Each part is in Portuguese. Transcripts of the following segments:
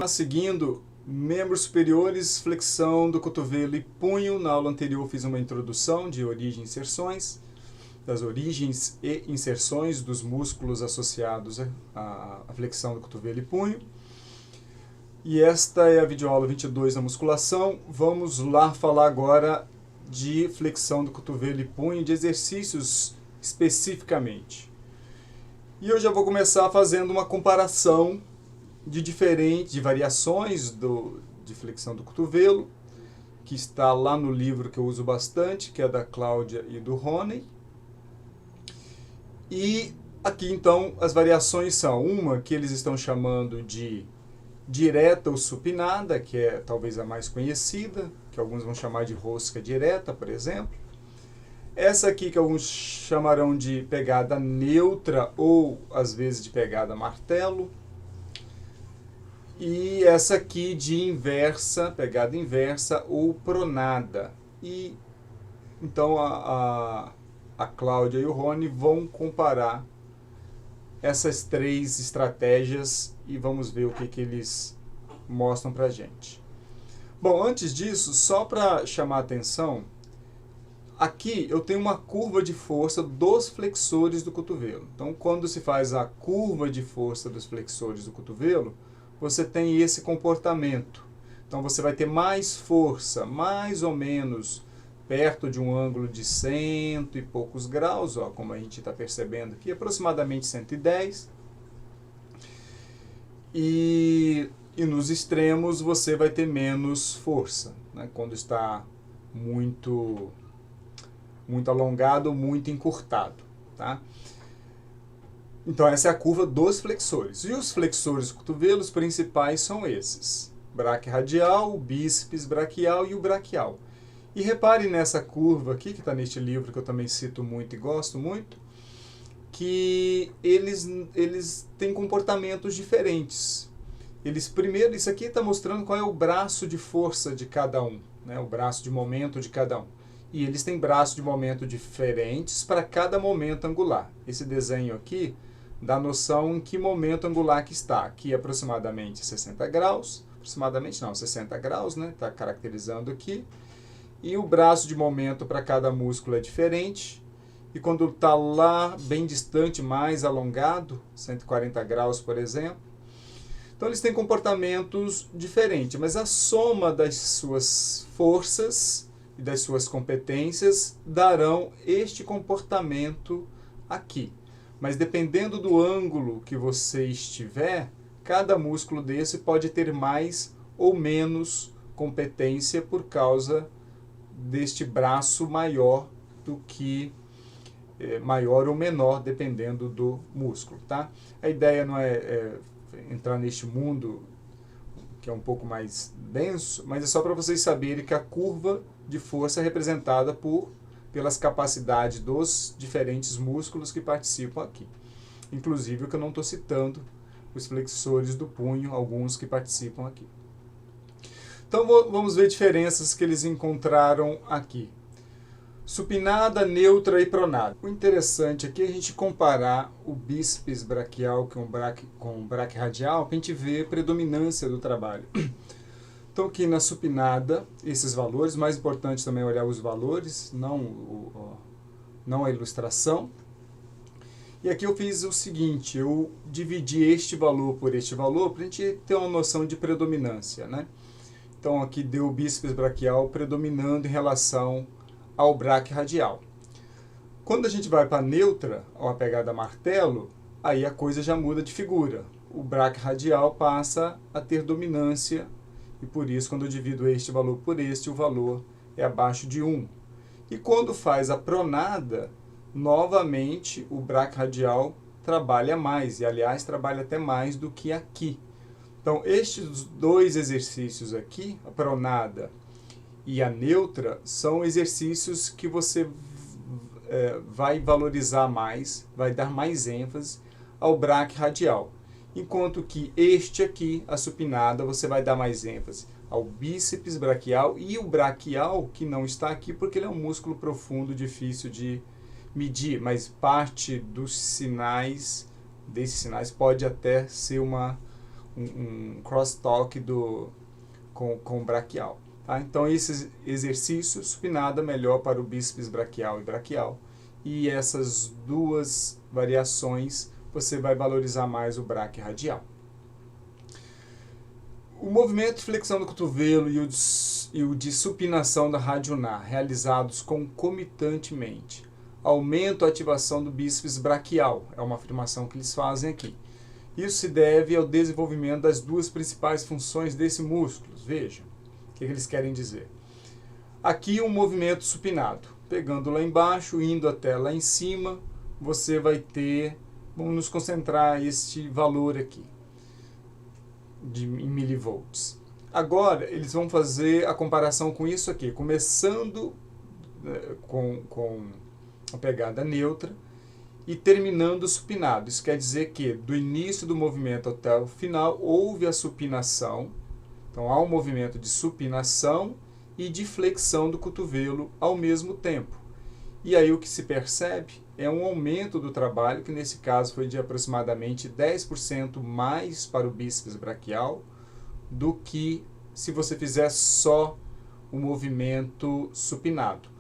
seguindo membros superiores, flexão do cotovelo e punho. Na aula anterior fiz uma introdução de origem e inserções, das origens e inserções dos músculos associados à flexão do cotovelo e punho. E esta é a videoaula 22 da musculação. Vamos lá falar agora de flexão do cotovelo e punho, de exercícios especificamente. E eu já vou começar fazendo uma comparação de variações de flexão do cotovelo, que está lá no livro que eu uso bastante, que é da Cláudia e do Rony. E aqui então as variações são uma que eles estão chamando de direta ou supinada, que é talvez a mais conhecida, que alguns vão chamar de rosca direta, por exemplo. Essa aqui que alguns chamarão de pegada neutra ou às vezes de pegada martelo. E essa aqui de inversa, pegada inversa ou pronada. E então a Cláudia e o Rony vão comparar essas três estratégias e vamos ver o que eles mostram pra gente. Bom, antes disso, só para chamar a atenção, aqui eu tenho uma curva de força dos flexores do cotovelo. Então, quando se faz a curva de força dos flexores do cotovelo, você tem esse comportamento. Então você vai ter mais força, mais ou menos perto de um ângulo de 100 e poucos graus, ó, como a gente está percebendo aqui, aproximadamente 110. E nos extremos você vai ter menos força, né, quando está muito alongado ou muito encurtado. Tá? Então essa é a curva dos flexores. E os flexores cotovelos principais são esses: braquiorradial, bíceps braquial e o braquial. E repare nessa curva aqui, que está neste livro que eu também cito muito e gosto muito, que eles têm comportamentos diferentes. Primeiro, isso aqui está mostrando qual é o braço de força de cada um, né? O braço de momento de cada um. E eles têm braços de momento diferentes para cada momento angular. Esse desenho aqui dá noção em que momento angular que está. Aqui aproximadamente 60 graus, aproximadamente não, 60 graus, né? Está caracterizando aqui. E o braço de momento para cada músculo é diferente. E quando está lá bem distante, mais alongado, 140 graus, por exemplo. Então eles têm comportamentos diferentes, mas a soma das suas forças e das suas competências darão este comportamento aqui. Mas dependendo do ângulo que você estiver, cada músculo desse pode ter mais ou menos competência por causa deste braço maior do que maior ou menor, dependendo do músculo. Tá? A ideia não é entrar neste mundo que é um pouco mais denso, mas é só para vocês saberem que a curva de força é representada pelas capacidades dos diferentes músculos que participam aqui. Inclusive o que eu não estou citando, os flexores do punho, alguns que participam aqui. Então vamos ver diferenças que eles encontraram aqui. Supinada, neutra e pronada. O interessante aqui é a gente comparar o bíceps braquial com o braquiorradial para a gente ver a predominância do trabalho. Então aqui na supinada, esses valores, mais importante também é olhar os valores, não a ilustração. E aqui eu fiz o seguinte, eu dividi este valor por este valor para a gente ter uma noção de predominância, né? Então aqui deu o bíceps braquial predominando em relação ao braquiorradial. Quando a gente vai para a neutra, ou a pegada martelo, aí a coisa já muda de figura. O braquiorradial passa a ter dominância e por isso quando eu divido este valor por este, o valor é abaixo de 1. E quando faz a pronada, novamente o braquiorradial trabalha mais, e aliás trabalha até mais do que aqui. Então estes dois exercícios aqui, a pronada e a neutra, são exercícios que você vai valorizar mais, vai dar mais ênfase ao braquiorradial. Enquanto que este aqui, a supinada, você vai dar mais ênfase ao bíceps braquial e o braquial, que não está aqui porque ele é um músculo profundo, difícil de medir, mas parte dos sinais, desses sinais, pode até ser um crosstalk com o braquial. Tá? Então, esse exercício, supinada melhor para o bíceps braquial e braquial. E essas duas variações, você vai valorizar mais o braquioradial. O movimento de flexão do cotovelo e o de supinação da radionar, realizados concomitantemente, aumentam a ativação do bíceps braquial. É uma afirmação que eles fazem aqui. Isso se deve ao desenvolvimento das duas principais funções desse músculo. Veja, o que eles querem dizer. Aqui um movimento supinado. Pegando lá embaixo, indo até lá em cima, você vai ter, vamos nos concentrar este valor aqui, em milivolts. Agora, eles vão fazer a comparação com isso aqui, começando com a pegada neutra e terminando supinado. Isso quer dizer que do início do movimento até o final houve a supinação. Então há um movimento de supinação e de flexão do cotovelo ao mesmo tempo. E aí o que se percebe é um aumento do trabalho, que nesse caso foi de aproximadamente 10% mais para o bíceps braquial do que se você fizer só o movimento supinado.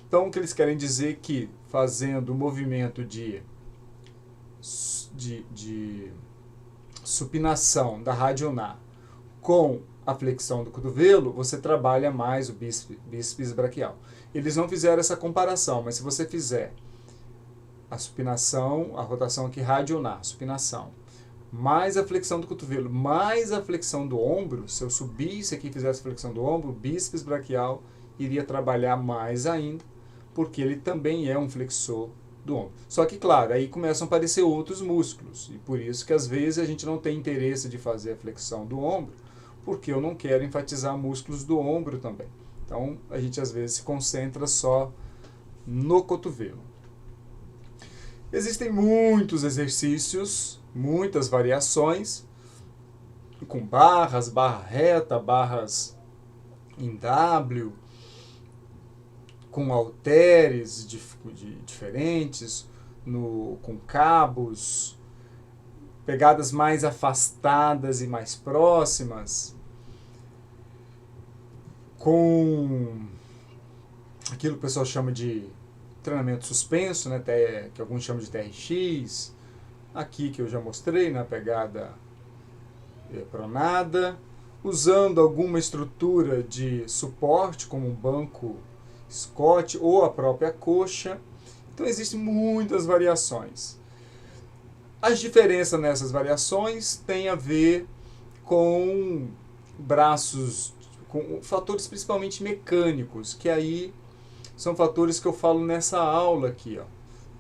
Então, o que eles querem dizer é que fazendo o movimento de supinação da radionar com a flexão do cotovelo, você trabalha mais o bíceps braquial. Eles não fizeram essa comparação, mas se você fizer a supinação, a rotação aqui radionar, supinação, mais a flexão do cotovelo, mais a flexão do ombro, se eu subisse aqui e fizesse a flexão do ombro, o bíceps braquial iria trabalhar mais ainda, porque ele também é um flexor do ombro. Só que, claro, aí começam a aparecer outros músculos, e por isso que às vezes a gente não tem interesse de fazer a flexão do ombro, porque eu não quero enfatizar músculos do ombro também. Então, a gente às vezes se concentra só no cotovelo. Existem muitos exercícios, muitas variações, com barras, barra reta, barras em W, com halteres diferentes, com cabos, pegadas mais afastadas e mais próximas, com aquilo que o pessoal chama de treinamento suspenso, né, que alguns chamam de TRX, aqui que eu já mostrei na pegada pronada, usando alguma estrutura de suporte, como um banco Scott ou a própria coxa. Então existem muitas variações. As diferenças nessas variações têm a ver com braços, com fatores principalmente mecânicos, que aí são fatores que eu falo nessa aula aqui, ó.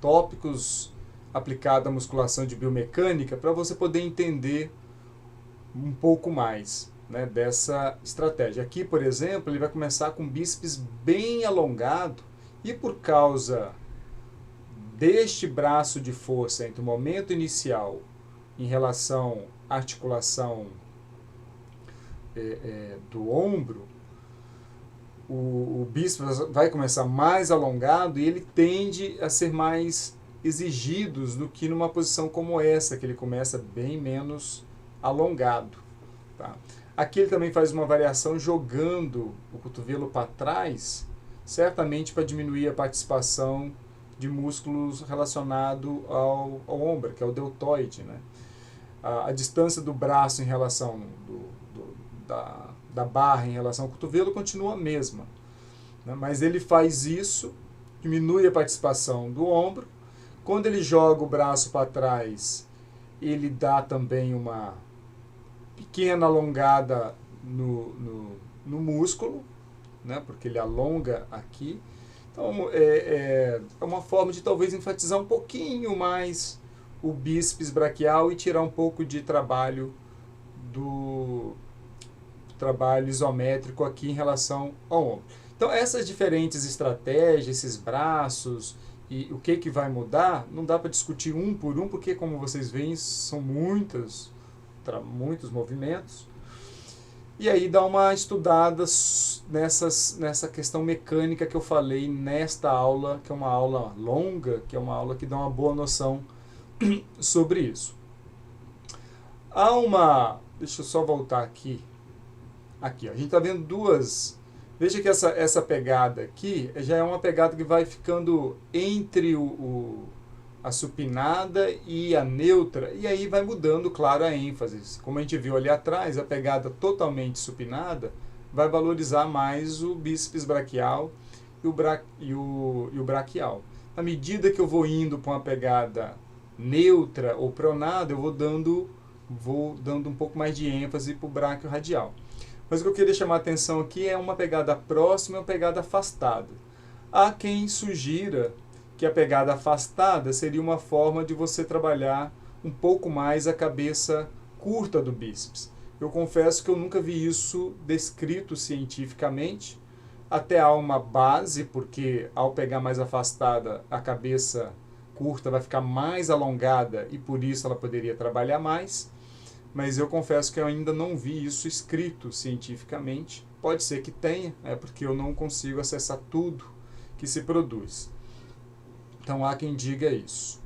Tópicos aplicados à musculação de biomecânica, para você poder entender um pouco mais, né, dessa estratégia. Aqui, por exemplo, ele vai começar com o bíceps bem alongado, e por causa deste braço de força entre o momento inicial em relação à articulação do ombro, o bíceps vai começar mais alongado e ele tende a ser mais exigido do que numa posição como essa, que ele começa bem menos alongado. Tá? Aqui ele também faz uma variação jogando o cotovelo para trás, certamente para diminuir a participação de músculos relacionados ao ombro, que é o deltoide. Né? A distância do braço em relação da barra em relação ao cotovelo continua a mesma. Né? Mas ele faz isso, diminui a participação do ombro. Quando ele joga o braço para trás, ele dá também uma pequena alongada no músculo, né? Porque ele alonga aqui. Então, é uma forma de talvez enfatizar um pouquinho mais o bíceps braquial e tirar um pouco de trabalho do trabalho isométrico aqui em relação ao ombro. Então, essas diferentes estratégias, esses braços e o que vai mudar, não dá para discutir um por um, porque, como vocês veem, são muitos movimentos. E aí dá uma estudada nessa questão mecânica que eu falei nesta aula, que é uma aula longa, que é uma aula que dá uma boa noção sobre isso. Há uma Deixa eu só voltar aqui. Aqui, ó, a gente está vendo duas. Veja que essa pegada aqui já é uma pegada que vai ficando entre a supinada e a neutra, e aí vai mudando, claro, a ênfase. Como a gente viu ali atrás, a pegada totalmente supinada vai valorizar mais o bíceps braquial e o braquial. À medida que eu vou indo para uma pegada neutra ou pronada, eu vou dando um pouco mais de ênfase para o bráquio radial. Mas o que eu queria chamar a atenção aqui é uma pegada próxima e uma pegada afastada. Há quem sugira que a pegada afastada seria uma forma de você trabalhar um pouco mais a cabeça curta do bíceps. Eu confesso que eu nunca vi isso descrito cientificamente. Até há uma base, porque ao pegar mais afastada, a cabeça curta vai ficar mais alongada e por isso ela poderia trabalhar mais. Mas eu confesso que eu ainda não vi isso escrito cientificamente. Pode ser que tenha, porque eu não consigo acessar tudo que se produz. Então há quem diga isso.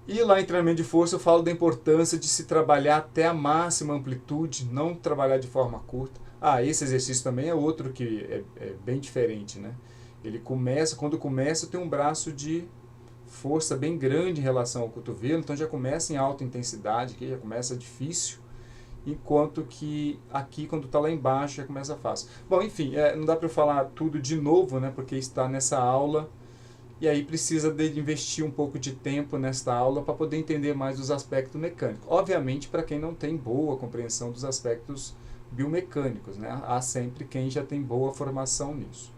E lá em treinamento de força eu falo da importância de se trabalhar até a máxima amplitude, não trabalhar de forma curta. Esse exercício também é outro que é bem diferente, né? Ele começa, quando começa, tem um braço de força bem grande em relação ao cotovelo, então já começa em alta intensidade, aqui já começa difícil, enquanto que aqui, quando está lá embaixo, já começa fácil. Bom, enfim, não dá para eu falar tudo de novo, né, porque está nessa aula, e aí precisa de investir um pouco de tempo nesta aula para poder entender mais os aspectos mecânicos. Obviamente, para quem não tem boa compreensão dos aspectos biomecânicos, né, há sempre quem já tem boa formação nisso.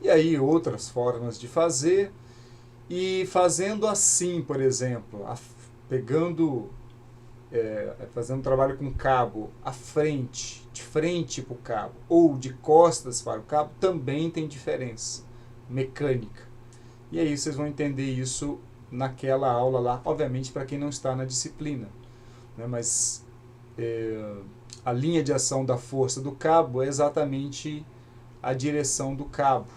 E aí, outras formas de fazer. E fazendo assim, por exemplo, fazendo um trabalho com cabo de frente para o cabo, ou de costas para o cabo, também tem diferença mecânica. E aí vocês vão entender isso naquela aula lá, obviamente para quem não está na disciplina, né? Mas a linha de ação da força do cabo é exatamente a direção do cabo.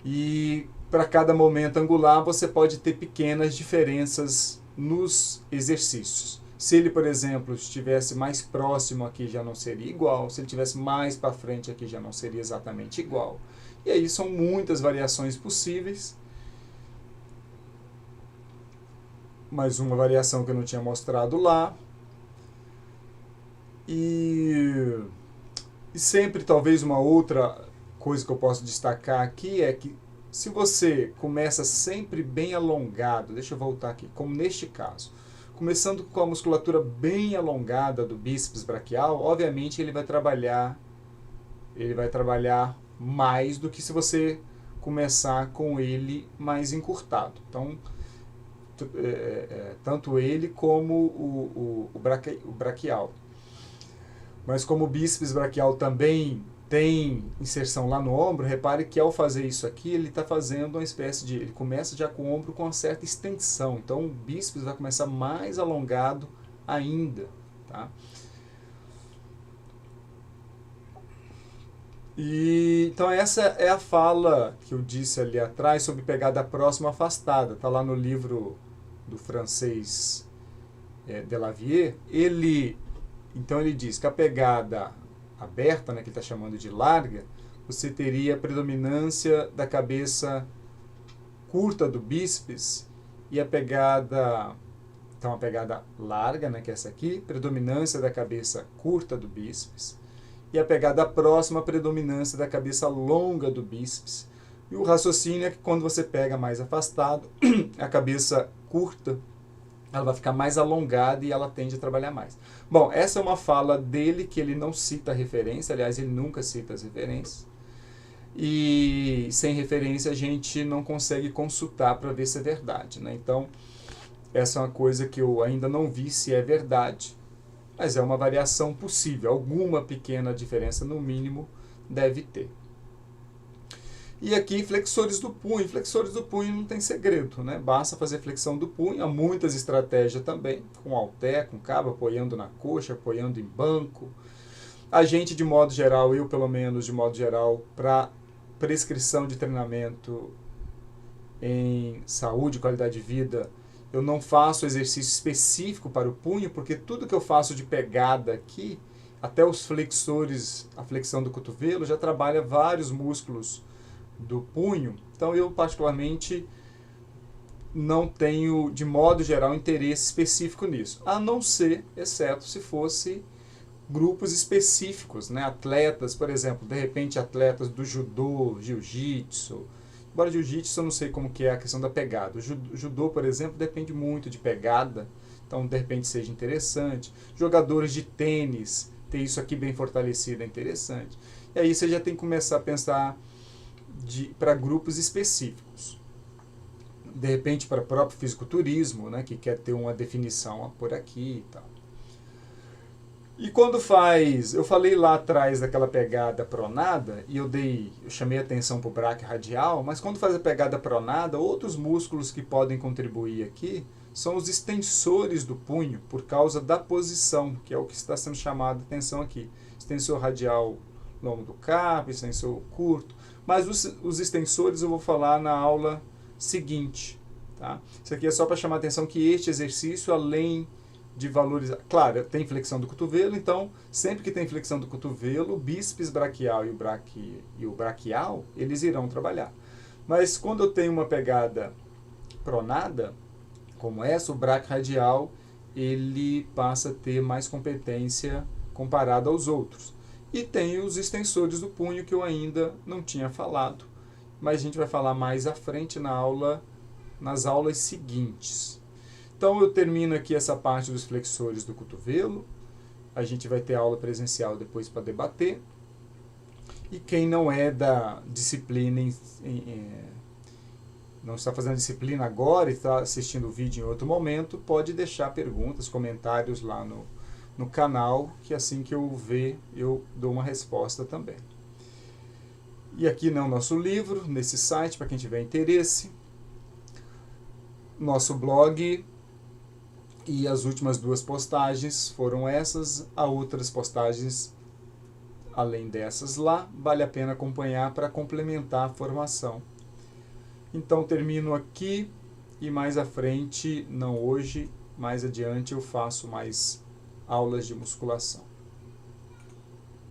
E para cada momento angular você pode ter pequenas diferenças nos exercícios. Se ele, por exemplo, estivesse mais próximo aqui já não seria igual, se ele estivesse mais para frente aqui já não seria exatamente igual. E aí são muitas variações possíveis. Mais uma variação que eu não tinha mostrado lá. E sempre talvez uma outra coisa que eu posso destacar aqui é que se você começa sempre bem alongado, deixa eu voltar aqui, como neste caso, começando com a musculatura bem alongada do bíceps braquial, obviamente ele vai trabalhar mais do que se você começar com ele mais encurtado. Então, tanto ele como o braquial. Mas como o bíceps braquial também tem inserção lá no ombro, repare que ao fazer isso aqui, ele está fazendo uma espécie de... Ele começa já com o ombro com uma certa extensão. Então o bíceps vai começar mais alongado ainda. Tá? Então essa é a fala que eu disse ali atrás sobre pegada próxima afastada. Está lá no livro do francês Delavier. Então ele diz que a pegada aberta, né, que ele está chamando de larga, você teria a predominância da cabeça curta do bíceps e a pegada larga, né, que é essa aqui, predominância da cabeça curta do bíceps, e a pegada próxima, a predominância da cabeça longa do bíceps. E o raciocínio é que quando você pega mais afastado, a cabeça curta ela vai ficar mais alongada e ela tende a trabalhar mais. Bom, essa é uma fala dele que ele não cita a referência, aliás, ele nunca cita as referências. E sem referência a gente não consegue consultar para ver se é verdade, né? Então, essa é uma coisa que eu ainda não vi se é verdade, mas é uma variação possível. Alguma pequena diferença, no mínimo, deve ter. E aqui, flexores do punho. Flexores do punho não tem segredo, né? Basta fazer flexão do punho. Há muitas estratégias também, com halter, com cabo, apoiando na coxa, apoiando em banco. A gente, de modo geral, eu pelo menos, de modo geral, para prescrição de treinamento em saúde, qualidade de vida eu não faço exercício específico para o punho, porque tudo que eu faço de pegada aqui, até os flexores, a flexão do cotovelo, já trabalha vários músculos do punho. Então eu particularmente não tenho, de modo geral, interesse específico nisso, a não ser, exceto se fosse grupos específicos, né? Atletas, por exemplo, de repente atletas do judô, jiu-jitsu. Embora jiu-jitsu eu não sei como que é a questão da pegada. O judô, por exemplo, depende muito de pegada, então de repente seja interessante. Jogadores de tênis, ter isso aqui bem fortalecido é interessante. E aí você já tem que começar a pensar para grupos específicos. De repente para o próprio fisiculturismo, né, que quer ter uma definição por aqui e tal. E quando faz, eu falei lá atrás daquela pegada pronada, e eu chamei atenção para o braquioradial, mas quando faz a pegada pronada, outros músculos que podem contribuir aqui são os extensores do punho, por causa da posição, que é o que está sendo chamado a atenção aqui. Extensor radial longo do carpo, extensor curto, mas os extensores eu vou falar na aula seguinte. Tá? Isso aqui é só para chamar a atenção que este exercício, além de valorizar, claro, tem flexão do cotovelo, então sempre que tem flexão do cotovelo, o bíceps braquial e o braquial, eles irão trabalhar. Mas quando eu tenho uma pegada pronada, como essa, o braquioradial, ele passa a ter mais competência comparado aos outros. E tem os extensores do punho que eu ainda não tinha falado, mas a gente vai falar mais à frente nas aulas seguintes. Então eu termino aqui essa parte dos flexores do cotovelo. A gente vai ter aula presencial depois para debater. E quem não é da disciplina, não está fazendo disciplina agora e está assistindo o vídeo em outro momento, pode deixar perguntas, comentários lá no canal, que assim que eu ver, eu dou uma resposta também. E aqui no nosso livro, nesse site, para quem tiver interesse. Nosso blog. E as últimas 2 postagens foram essas. Há outras postagens, além dessas lá, vale a pena acompanhar para complementar a formação. Então termino aqui e mais à frente, não hoje, mais adiante eu faço mais aulas de musculação.